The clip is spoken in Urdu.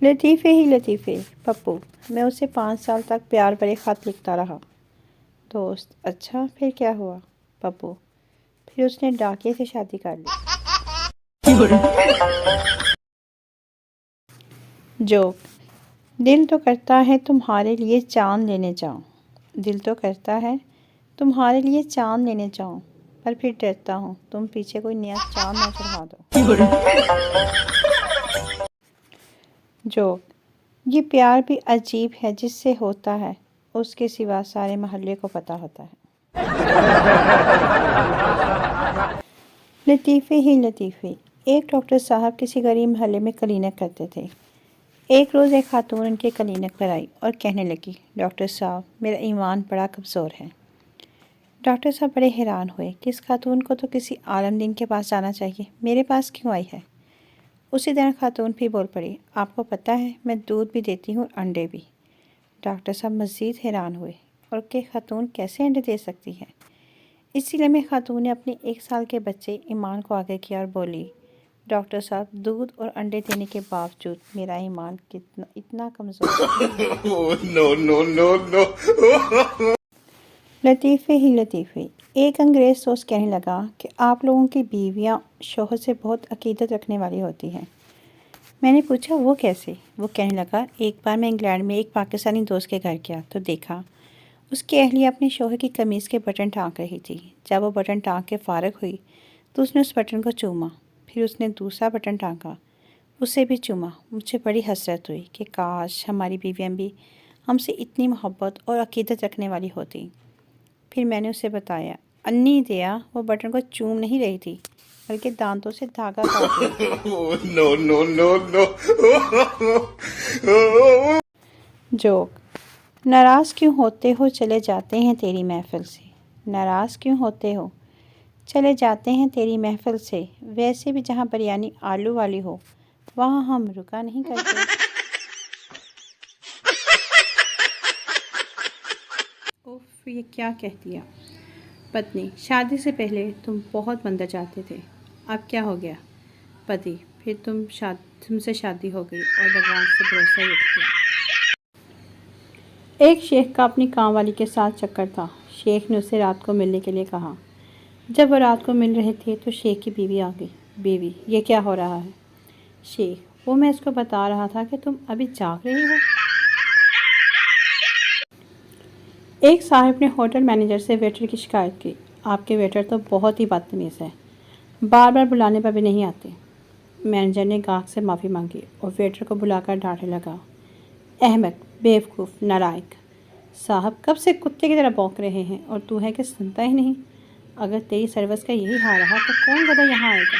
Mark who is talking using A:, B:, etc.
A: لطیفے ہی لطیفے پپو، میں اسے 5 سال تک پیار بھرے خط لکھتا رہا۔ دوست: اچھا پھر کیا ہوا؟ پپو: پھر اس نے ڈاکیے سے شادی کر لی۔ جوک: دل تو کرتا ہے تمہارے لیے چاند لینے جاؤں، دل تو کرتا ہے تمہارے لیے چاند لینے جاؤں، پر پھر ڈرتا ہوں تم پیچھے کوئی نیا چاند نہ چڑھا دو۔ جوک: یہ پیار بھی عجیب ہے، جس سے ہوتا ہے اس کے سوا سارے محلے کو پتہ ہوتا ہے۔ لطیفے ہی لطیفے ایک ڈاکٹر صاحب کسی غریب محلے میں کلینک کرتے تھے۔ ایک روز ایک خاتون ان کے کلینک پر آئی اور کہنے لگی، ڈاکٹر صاحب میرا ایمان بڑا کمزور ہے۔ ڈاکٹر صاحب بڑے حیران ہوئے کہ اس خاتون کو تو کسی عالم دین کے پاس جانا چاہیے، میرے پاس کیوں آئی ہے؟ اسی طرح خاتون بھی بول پڑی، آپ کو پتہ ہے میں دودھ بھی دیتی ہوں اور انڈے بھی۔ ڈاکٹر صاحب مزید حیران ہوئے اور کہ خاتون کیسے انڈے دے سکتی ہے؟ اسی لمحے خاتون نے اپنے 1 سال کے بچے ایمان کو آگے کیا اور بولی، ڈاکٹر صاحب دودھ اور انڈے دینے کے باوجود میرا ایمان اتنا کمزور ہے۔ لطیفے ہی لطیفے ایک انگریز دوست کہنے لگا کہ آپ لوگوں کی بیویاں شوہر سے بہت عقیدت رکھنے والی ہوتی ہیں۔ میں نے پوچھا وہ کیسے؟ وہ کہنے لگا، ایک بار میں انگلینڈ میں ایک پاکستانی دوست کے گھر گیا تو دیکھا اس کی اہلیہ اپنے شوہر کی قمیض کے بٹن ٹانک رہی تھی۔ جب وہ بٹن ٹانک کے فارغ ہوئی تو اس نے اس بٹن کو چوما، پھر اس نے دوسرا بٹن ٹانکا، اسے بھی چوما۔ مجھے بڑی حسرت ہوئی کہ کاش ہماری بیویاں بھی ہم سے اتنی محبت اور عقیدت رکھنے والی ہوتی۔ پھر میں نے اسے بتایا، انی دیا وہ بٹن کو چوم نہیں رہی تھی بلکہ دانتوں سے دھاگا کاٹ رہی تھی۔ جوک: ناراض کیوں ہوتے ہو چلے جاتے ہیں تیری محفل سے، ناراض کیوں ہوتے ہو چلے جاتے ہیں تیری محفل سے، ویسے بھی جہاں بریانی آلو والی ہو وہاں ہم رکا نہیں کرتے۔ اوف یہ کیا کہہ دیا۔ پتنی: شادی سے پہلے تم بہت مندر جاتے تھے، اب کیا ہو گیا؟ پتی: پھر تم سے شادی ہو گئی اور بھگوان سے بھروسہ ہی اٹھ گیا۔ ایک شیخ کا اپنی کام والی کے ساتھ چکر تھا۔ شیخ نے اسے رات کو ملنے کے لیے کہا۔ جب وہ رات کو مل رہے تھے تو شیخ کی بیوی آ گئی۔ بیوی: یہ کیا ہو رہا ہے؟ شیخ: وہ میں اس کو بتا رہا تھا کہ تم ابھی جاگ رہی ہو۔ ایک صاحب نے ہوٹل مینیجر سے ویٹر کی شکایت کی، آپ کے ویٹر تو بہت ہی بدتمیز ہے، بار بار بلانے پر بھی نہیں آتے۔ مینیجر نے گاہک سے معافی مانگی اور ویٹر کو بلا کر ڈانٹنے لگا، احمق، بیوقوف، نالائق۔ صاحب کب سے کتے کی طرح بھونک رہے ہیں اور تو ہے کہ سنتا ہی نہیں، اگر تیری سروس کا یہی حال رہا تو کون گدھا یہاں آئے گا؟